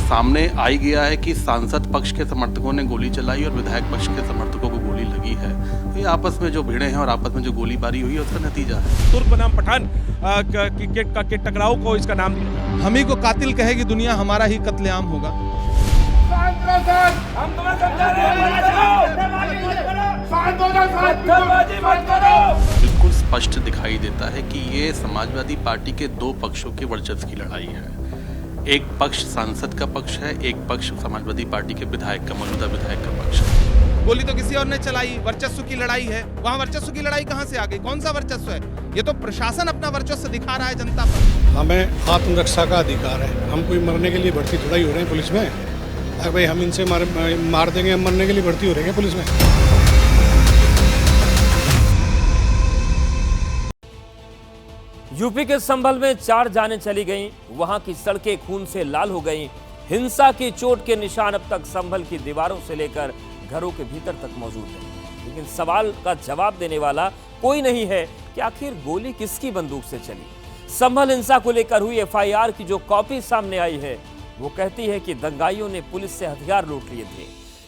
सामने आ ही गया है कि सांसद पक्ष के समर्थकों ने गोली चलाई और विधायक पक्ष के समर्थकों को गोली लगी है। तो ये आपस में जो भिड़े हैं और आपस में जो गोलीबारी हुई है उसका नतीजा है। तुर्क बनाम पठान के टकराव को इसका नाम दिया। हम ही को कातिल कहेगी दुनिया, हमारा ही कत्लेआम होगा। बिल्कुल स्पष्ट दिखाई देता है कि ये समाजवादी पार्टी के दो पक्षों के वर्चस्व की लड़ाई है। एक पक्ष सांसद का पक्ष है, एक पक्ष समाजवादी पार्टी के विधायक का, मौजूदा विधायक का पक्ष है। गोली तो किसी और ने चलाई, वर्चस्व की लड़ाई है। वहाँ वर्चस्व की लड़ाई कहाँ से आ गई? कौन सा वर्चस्व है? ये तो प्रशासन अपना वर्चस्व दिखा रहा है जनता पर। हमें आत्मरक्षा का अधिकार है। हम कोई मरने के लिए भर्ती थोड़ा ही हो रहे हैं पुलिस में। अरे भाई हम इनसे मार देंगे, हम मरने के लिए भर्ती हो रहे हैं पुलिस में। यूपी के संभल में 4 जानें चली गईं, वहां की सड़कें खून से लाल हो गईं। हिंसा की चोट के निशान अब तक संभल की दीवारों से लेकर घरों के भीतर तक मौजूद हैं। लेकिन सवाल का जवाब देने वाला कोई नहीं है कि आखिर गोली किसकी बंदूक से चली। संभल हिंसा को लेकर हुई एफआईआर की जो कॉपी सामने आई है वो कहती है कि दंगाइयों ने पुलिस से हथियार लूट लिए थे।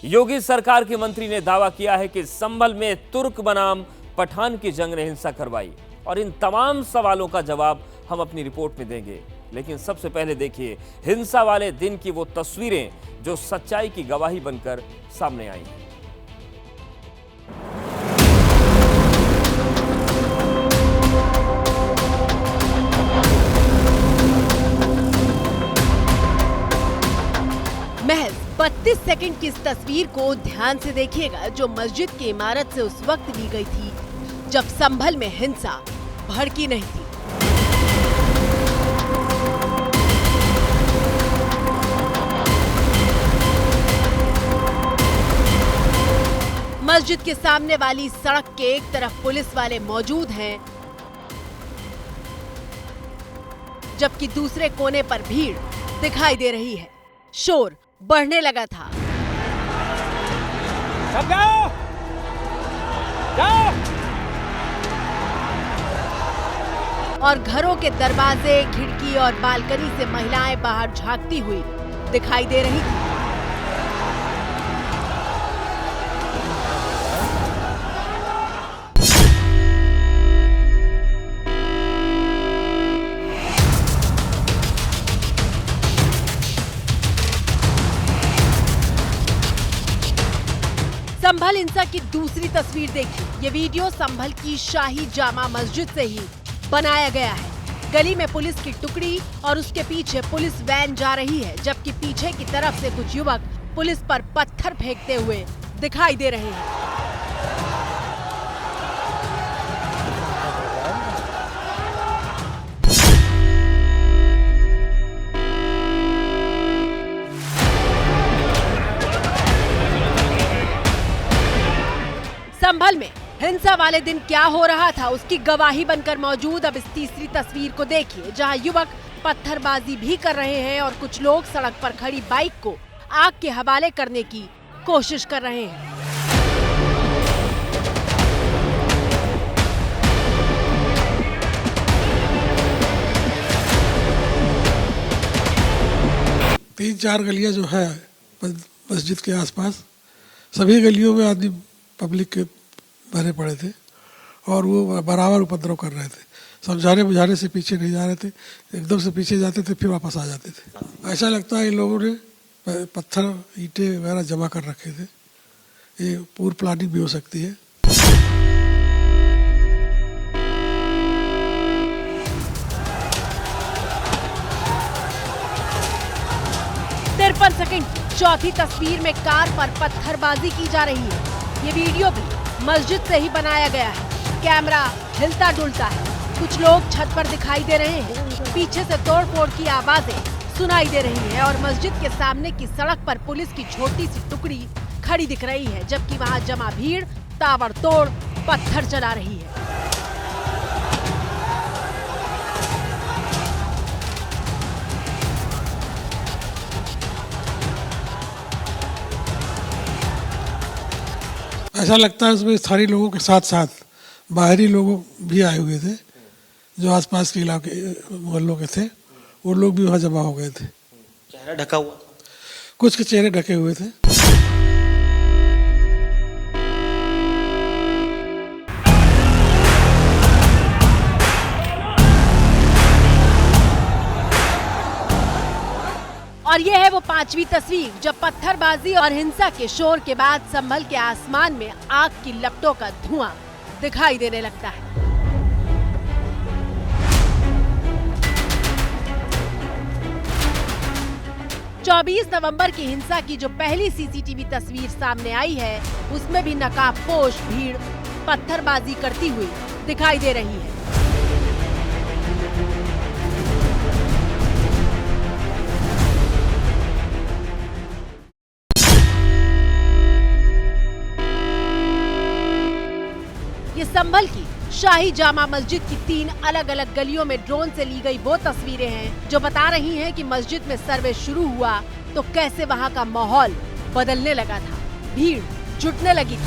योगी सरकार के मंत्री ने दावा किया है कि संभल में तुर्क बनाम पठान की जंग ने हिंसा करवाई और इन तमाम सवालों का जवाब हम अपनी रिपोर्ट में देंगे। लेकिन सबसे पहले देखिए हिंसा वाले दिन की वो तस्वीरें जो सच्चाई की गवाही बनकर सामने आई हैं। महज 32 सेकंड की इस तस्वीर को ध्यान से देखिएगा जो मस्जिद की इमारत से उस वक्त ली गई थी जब संभल में हिंसा भड़की नहीं थी। मस्जिद के सामने वाली सड़क के एक तरफ पुलिस वाले मौजूद हैं, जबकि दूसरे कोने पर भीड़ दिखाई दे रही है। शोर बढ़ने लगा था। सब जाओ, जाओ। और घरों के दरवाजे, खिड़की और बालकनी से महिलाएं बाहर झांकती हुई दिखाई दे रही थी। संभल हिंसा की दूसरी तस्वीर देखिए। ये वीडियो संभल की शाही जामा मस्जिद से ही बनाया गया है। गली में पुलिस की टुकड़ी और उसके पीछे पुलिस वैन जा रही है, जबकि पीछे की तरफ से कुछ युवक पुलिस पर पत्थर फेंकते हुए दिखाई दे रहे हैं। संभल में हिंसा वाले दिन क्या हो रहा था उसकी गवाही बनकर मौजूद अब इस तीसरी तस्वीर को देखिए, जहां युवक पत्थरबाजी भी कर रहे हैं और कुछ लोग सड़क पर खड़ी बाइक को आग के हवाले करने की कोशिश कर रहे हैं। तीन चार गलियां जो है मस्जिद के आसपास, सभी गलियों में आदमी पब्लिक के भरे पड़े थे और वो बराबर उपद्रव कर रहे थे। समझाने बुझाने से पीछे नहीं जा रहे थे, एकदम से पीछे जाते थे फिर वापस आ जाते थे। ऐसा लगता है इन लोगों ने पत्थर ईंटें वगैरह जमा कर रखे थे। ये पूर्व प्लानिंग भी हो सकती है। 53 सेकंड चौथी तस्वीर में कार पर पत्थरबाजी की जा रही है। ये वीडियो भी मस्जिद से ही बनाया गया है। कैमरा हिलता डुलता है, कुछ लोग छत पर दिखाई दे रहे हैं, पीछे से तोड़फोड़ की आवाजें सुनाई दे रही है और मस्जिद के सामने की सड़क पर पुलिस की छोटी सी टुकड़ी खड़ी दिख रही है, जबकि वहां जमा भीड़ ताबड़तोड़ पत्थर चला रही है। ऐसा लगता है उसमें स्थानीय लोगों के साथ साथ बाहरी लोग भी आए हुए थे, जो आसपास के इलाके मोहल्लों के थे, वो लोग भी वहाँ जमा हो गए थे। चेहरा ढका हुआ था? कुछ के चेहरे ढके हुए थे। और ये है वो 5वीं तस्वीर जब पत्थरबाजी और हिंसा के शोर के बाद संभल के आसमान में आग की लपटों का धुआं दिखाई देने लगता है। चौबीस नवंबर की हिंसा की जो पहली सीसीटीवी तस्वीर सामने आई है, उसमें भी नकाबपोश भीड़ पत्थरबाजी करती हुई दिखाई दे रही है। ये संभल की शाही जामा मस्जिद की 3 अलग अलग गलियों में ड्रोन से ली गई वो तस्वीरें हैं जो बता रही हैं कि मस्जिद में सर्वे शुरू हुआ तो कैसे वहां का माहौल बदलने लगा था, भीड़ जुटने लगी थी।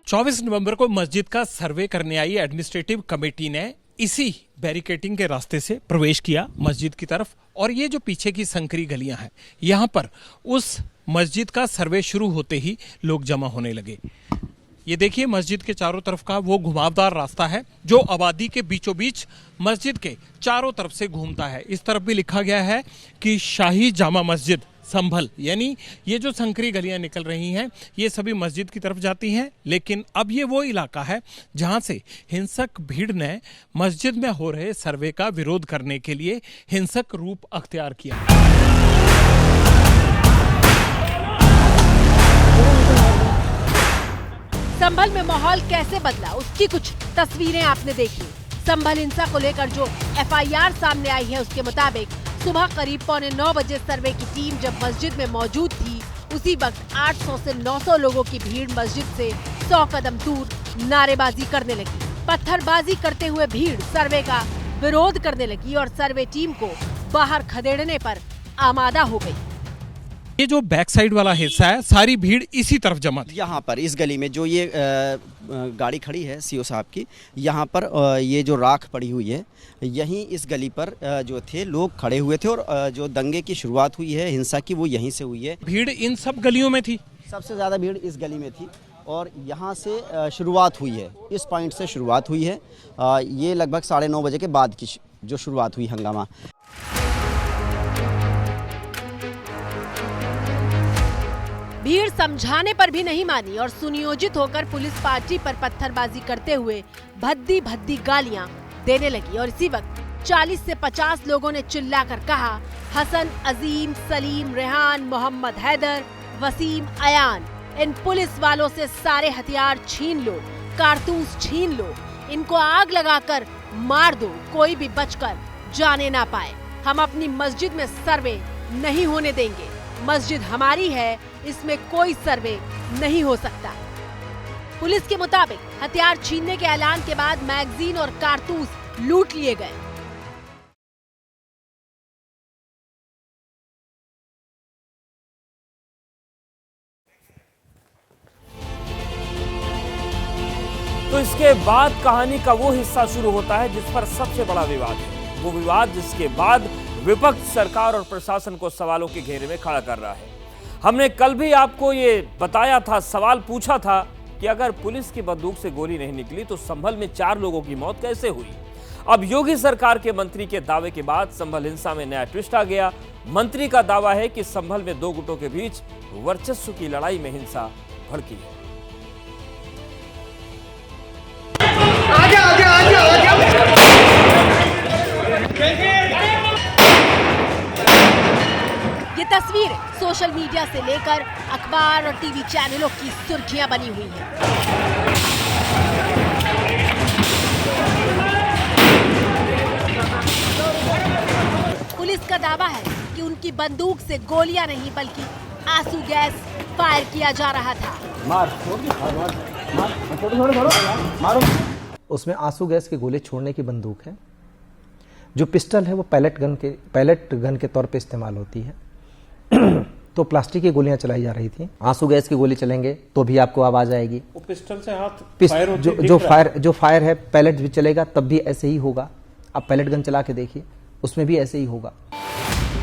चौबीस नवंबर को मस्जिद का सर्वे करने आई एडमिनिस्ट्रेटिव कमेटी ने इसी बैरिकेटिंग के रास्ते से प्रवेश किया मस्जिद की तरफ, और ये जो पीछे की संकरी गलियां हैं, यहाँ पर उस मस्जिद का सर्वे शुरू होते ही लोग जमा होने लगे। ये देखिए मस्जिद के चारों तरफ का वो घुमावदार रास्ता है जो आबादी के बीचों बीच मस्जिद के चारों तरफ से घूमता है। इस तरफ भी लिखा गया है कि शाही जामा मस्जिद संभल, यानी ये जो संकरी गलियां निकल रही हैं ये सभी मस्जिद की तरफ जाती हैं। लेकिन अब ये वो इलाका है जहां से हिंसक भीड़ ने मस्जिद में हो रहे सर्वे का विरोध करने के लिए हिंसक रूप अख्तियार किया। संभल में माहौल कैसे बदला उसकी कुछ तस्वीरें आपने देखी। संभल हिंसा को लेकर जो एफआईआर सामने आई है उसके मुताबिक सुबह करीब 8:45 बजे सर्वे की टीम जब मस्जिद में मौजूद थी, उसी वक्त 800 से 900 लोगों की भीड़ मस्जिद से 100 कदम दूर नारेबाजी करने लगी। पत्थरबाजी करते हुए भीड़ सर्वे का विरोध करने लगी और सर्वे टीम को बाहर खदेड़ने पर आमादा हो गई। ये जो बैक साइड वाला हिस्सा है सारी भीड़ इसी तरफ जमा थी। यहाँ पर इस गली में जो ये गाड़ी खड़ी है सीओ साहब की, यहाँ पर ये जो राख पड़ी हुई है, यहीं इस गली पर जो थे लोग खड़े हुए थे और जो दंगे की शुरुआत हुई है हिंसा की वो यहीं से हुई है। भीड़ इन सब गलियों में थी, सबसे ज़्यादा भीड़ इस गली में थी और यहाँ से शुरुआत हुई है, इस पॉइंट से शुरुआत हुई है। ये लगभग 9:30 बजे के बाद की जो शुरुआत हुई हंगामा। भीड़ समझाने पर भी नहीं मानी और सुनियोजित होकर पुलिस पार्टी पर पत्थरबाजी करते हुए भद्दी भद्दी गालियां देने लगी। और इसी वक्त 40 से 50 लोगों ने चिल्लाकर कहा, हसन, अजीम, सलीम, रेहान, मोहम्मद हैदर, वसीम, अयान, इन पुलिस वालों से सारे हथियार छीन लो, कारतूस छीन लो, इनको आग लगाकर मार दो, कोई भी बचकर जाने ना पाए। हम अपनी मस्जिद में सर्वे नहीं होने देंगे, मस्जिद हमारी है, इसमें कोई सर्वे नहीं हो सकता। पुलिस के मुताबिक हथियार छीनने के ऐलान के बाद मैगजीन और कारतूस लूट लिए गए। तो इसके बाद कहानी का वो हिस्सा शुरू होता है जिस पर सबसे बड़ा विवाद है। वो विवाद जिसके बाद विपक्ष सरकार और प्रशासन को सवालों के घेरे में खड़ा कर रहा है। हमने कल भी आपको ये बताया था, सवाल पूछा था कि अगर पुलिस की बंदूक से गोली नहीं निकली तो संभल में 4 लोगों की मौत कैसे हुई। अब योगी सरकार के मंत्री के दावे के बाद संभल हिंसा में नया ट्विस्ट आ गया। मंत्री का दावा है कि संभल में 2 गुटों के बीच वर्चस्व की लड़ाई में हिंसा भड़की है। ये तस्वीर सोशल मीडिया से लेकर अखबार और टीवी चैनलों की सुर्खियां बनी हुई है। पुलिस का दावा है कि उनकी बंदूक से गोलियां नहीं बल्कि आंसू गैस फायर किया जा रहा था। उसमें आंसू गैस के गोले छोड़ने की बंदूक है। जो पिस्टल है वो पैलेट गन के तौर पे इस्तेमाल होती है। तो प्लास्टिक की गोलियां चलाई जा रही थी। आंसू गैस की गोली चलेंगे तो भी आपको आवाज आएगी। वो पिस्टल से हाथ फायर होते जो फायर है पैलेट भी चलेगा तब भी ऐसे ही होगा। आप पैलेट गन चला के देखिए, उसमें भी ऐसे ही होगा।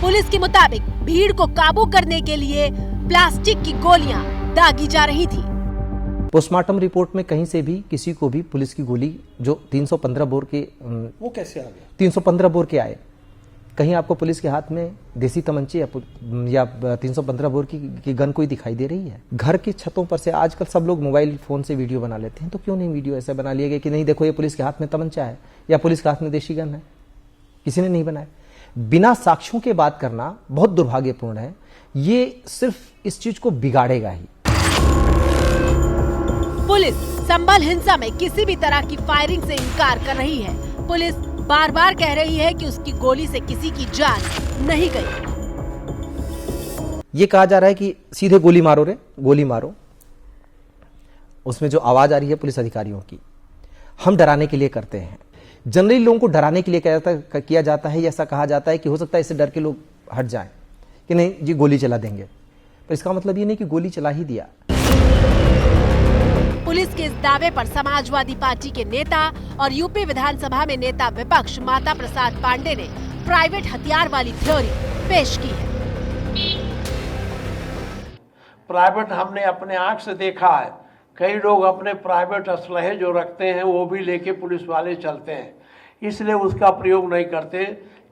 पुलिस के मुताबिक भीड़ को काबू करने के लिए प्लास्टिक की गोलियां दागी जा रही थी। पोस्टमार्टम रिपोर्ट में कहीं से भी किसी को भी पुलिस की गोली जो 315 बोर के वो कैसे आ गया? 315 बोर के आए। कहीं आपको पुलिस के हाथ में देसी तमंचे या 315 बोर की गन कोई दिखाई दे रही है? घर की छतों पर से आजकल सब लोग मोबाइल फोन से वीडियो बना लेते हैं, तो क्यों नहीं वीडियो ऐसा बना लिया गया कि नहीं देखो ये पुलिस के हाथ में तमंचा है या पुलिस के हाथ में देशी गन है? किसी ने नहीं बनाया। बिना साक्ष्यों के बात करना बहुत दुर्भाग्यपूर्ण है। ये सिर्फ इस चीज को बिगाड़ेगा ही। पुलिस संभल हिंसा में किसी भी तरह की फायरिंग से इनकार कर रही है। पुलिस बार बार कह रही है कि उसकी गोली से किसी की जान नहीं गई। ये कहा जा रहा है कि सीधे गोली मारो रे, गोली मारो। उसमें जो आवाज आ रही है पुलिस अधिकारियों की, हम डराने के लिए करते हैं। जनरली लोगों को डराने के लिए किया जाता है। ऐसा कहा जाता है कि हो सकता है इससे डर के लोग हट जाएं कि नहीं जी गोली चला देंगे, पर इसका मतलब ये नहीं कि गोली चला ही दिया। पुलिस के इस दावे पर समाजवादी पार्टी के नेता और यूपी विधानसभा में नेता विपक्ष माता प्रसाद पांडे ने प्राइवेट हथियार वाली थ्योरी पेश की है। प्राइवेट हमने अपने आंख से देखा है, कई लोग अपने प्राइवेट असलहे जो रखते हैं वो भी लेके पुलिस वाले चलते हैं, इसलिए उसका प्रयोग नहीं करते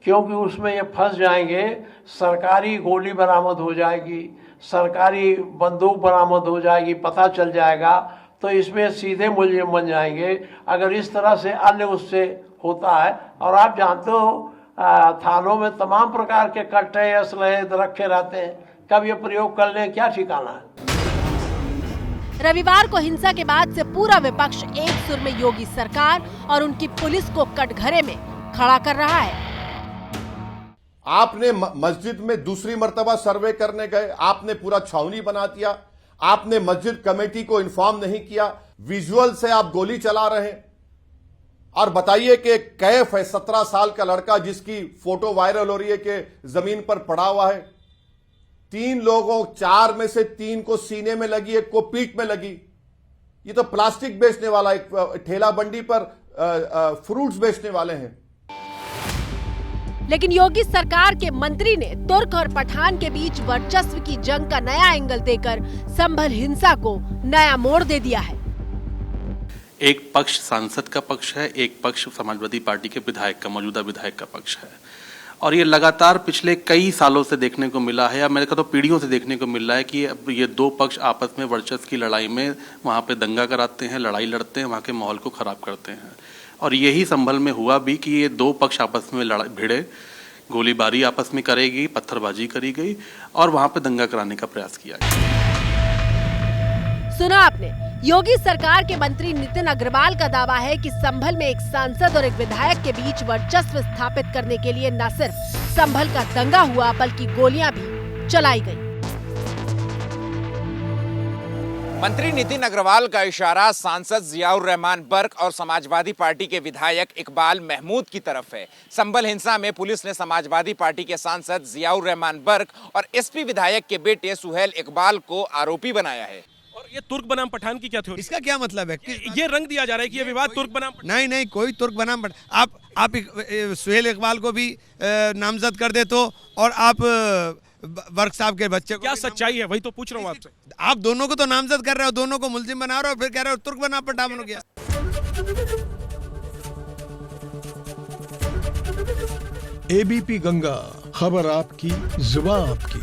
क्योंकि उसमें ये फंस जाएंगे। सरकारी गोली बरामद हो जाएगी, सरकारी बंदूक बरामद हो जाएगी, पता चल जाएगा तो इसमें सीधे मुलजिम बन जाएंगे। अगर इस तरह से अन्य उससे होता है, और आप जानते हो थानों में तमाम प्रकार के कट्टे असलहे रखे रहते हैं, कब ये प्रयोग कर लें क्या ठिकाना है। रविवार को हिंसा के बाद से पूरा विपक्ष एक सुर में योगी सरकार और उनकी पुलिस को कटघरे में खड़ा कर रहा है। आपने मस्जिद में दूसरी मर्तबा सर्वे करने गए, आपने पूरा छावनी बना दिया, आपने मस्जिद कमेटी को इन्फॉर्म नहीं किया, विजुअल से आप गोली चला रहे हैं। और बताइए कि कैफ है 17 साल का लड़का जिसकी फोटो वायरल हो रही है कि जमीन पर पड़ा हुआ है। 3 लोगों 4 में से 3 को सीने में लगी, 1 को पीठ में लगी। ये तो प्लास्टिक बेचने वाला, एक ठेला बंडी पर फ्रूट्स बेचने वाले हैं। लेकिन योगी सरकार के मंत्री ने तुर्क और पठान के बीच वर्चस्व की जंग का नया एंगल देकर संभल हिंसा को नया मोड़ दे दिया है। एक पक्ष सांसद का पक्ष है, एक पक्ष समाजवादी पार्टी के विधायक का, मौजूदा विधायक का पक्ष है। और ये लगातार पिछले कई सालों से देखने को मिला है, या मेरे को तो पीढ़ियों से देखने को मिल रहा है कि ये 2 पक्ष आपस में वर्चस्व की लड़ाई में वहाँ पे दंगा कराते हैं, लड़ाई लड़ते हैं, वहाँ के माहौल को खराब करते हैं। और यही संभल में हुआ भी कि ये 2 पक्ष आपस में भिड़े, गोलीबारी आपस में करेगी, पत्थरबाजी करी गई और वहाँ पे दंगा कराने का प्रयास किया गया। सुना आपने, योगी सरकार के मंत्री नितिन अग्रवाल का दावा है कि संभल में एक सांसद और एक विधायक के बीच वर्चस्व स्थापित करने के लिए न सिर्फ संभल का दंगा हुआ बल्कि गोलियां भी चलाई गई। मंत्री नितिन अग्रवाल का इशारा सांसद जियाउर रहमान बर्क और समाजवादी पार्टी के विधायक इकबाल महमूद की तरफ है। संभल हिंसा में पुलिस ने समाजवादी पार्टी के सांसद जियाउर रहमान बर्क और एसपी विधायक के बेटे सुहेल इकबाल को आरोपी बनाया है। और ये तुर्क बनाम पठान की क्या थ्योरी? इसका क्या मतलब है? ये रंग दिया जा रहा है कि ये विवाद तुर्क बनाम पठान। नहीं, कोई तुर्क बनाम आप सुहेल इकबाल को भी नामजद कर दे तो, और आप वर्क साहब के बच्चे को क्या सच्चाई है वही तो पूछ रहा हूँ आपसे। आप दोनों को तो नामजद कर रहे हो, दोनों को मुलजिम बना रहे हो, फिर कह रहे हो तुर्क बना पठान हो गया। एबीपी गंगा, खबर आपकी, जुबान आपकी।